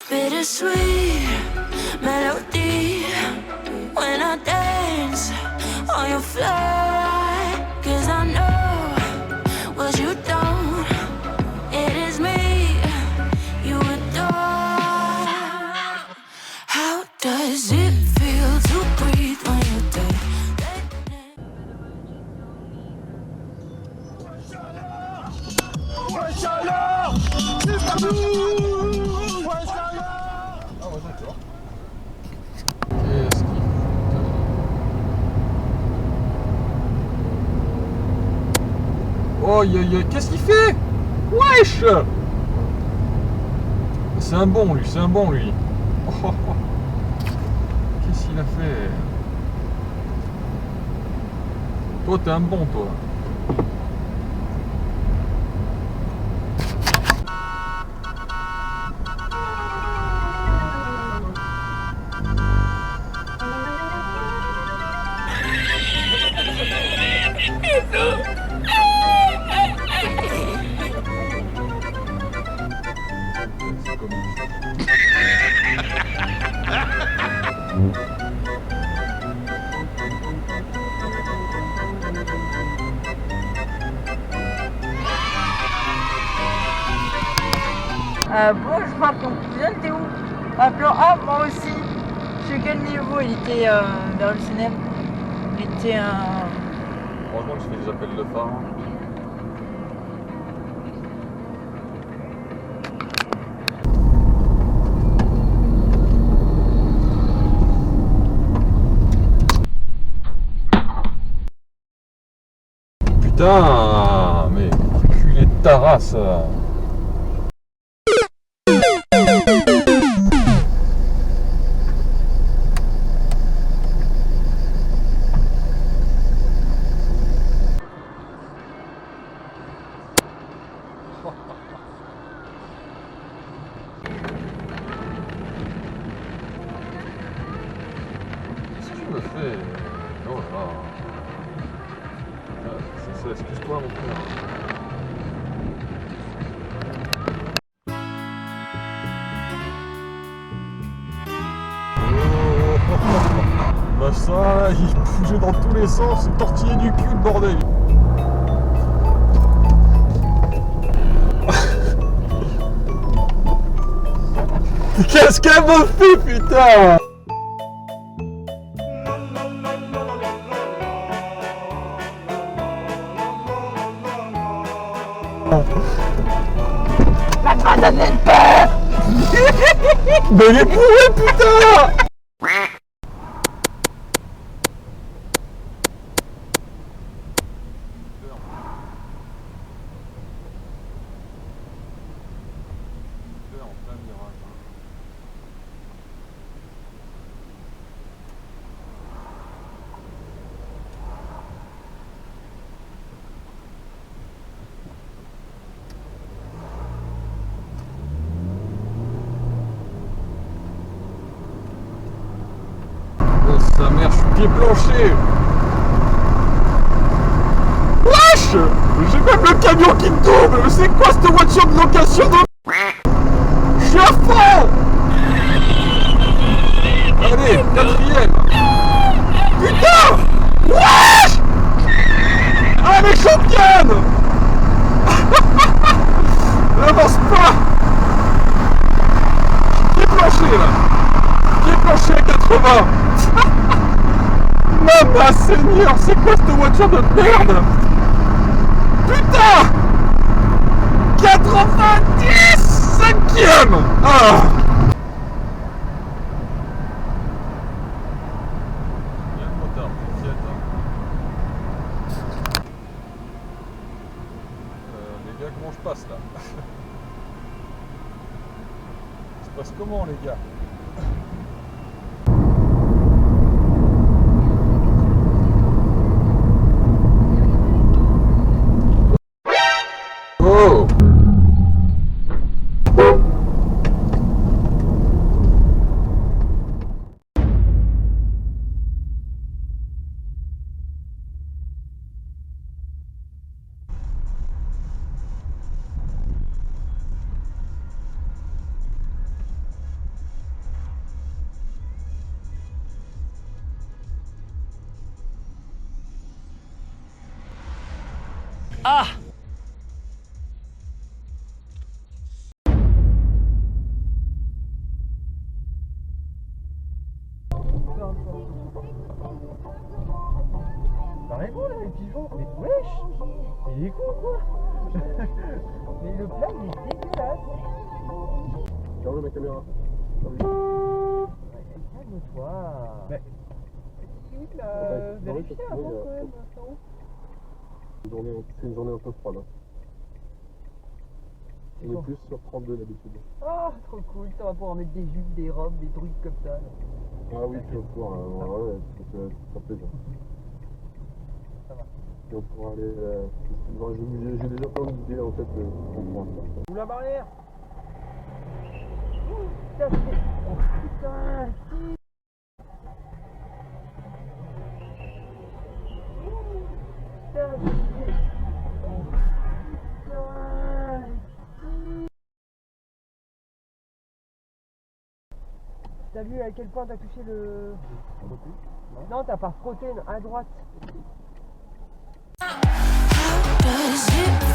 bittersweet melody when I dance on your fly. 'Cause I know what you don't. It is me you adore. How does it feel to breathe when you're dead? Oh, qu'est-ce qu'il fait? Wesh! C'est un bon lui, c'est un bon lui. Oh. Qu'est-ce qu'il a fait? Toi t'es un bon toi. Bon, je crois qu'on vient, t'es où? À plan A, moi aussi. Je sais quel niveau il était vers le cinéma. Il était un. Franchement, je fais des appels de phare. Putain, mais culé de ta race. Qu'est-ce que je me fais? Oh là là. C'est ça, excuse-toi mon frère. Bah ça, il bougeait dans tous les sens, c'est tortillé du cul le bordel. Qu'est-ce qu'elle me fait putain? La banane de peur. Mais il est bourré putain! Oh sa mère, je suis pied planché. Wesh! J'ai même le camion qui me double. Mais c'est quoi cette voiture de location de... Je suis à fond. Allez, quatrième. Putain! Wesh! Ah mais championne! N'avance pas! Pied planché là! Pied planché à 80! Maman seigneur, c'est quoi cette voiture de merde? Putain! 90! Cinquième! Ah! Il y a un motard, les gars, comment je passe là? Je passe comment les gars? Oh! Ah! Arrête-moi là les pigeons, mais wesh! Mais il est con quoi? Mais le plat il est dégueulasse. Regarde ma caméra. Calme-toi. Mais... Écoute là, vérifie avant quand même. C'est une journée un peu froide. Hein. On est plus sur 32 d'habitude. Oh, trop cool, ça va pouvoir mettre des jupes, des robes, des trucs comme ça. Là. Ah oui, tu vas pouvoir, ouais, ça fera plaisir. Ça va. Et on pourra aller... j'ai déjà plein d'idées en fait pour pouvoir faire ça. Ou la barrière. Putain, c'est... Oh putain, si. Putain, c'est... T'as vu à quel point t'as touché le... Non, t'as pas frotté à droite. Does it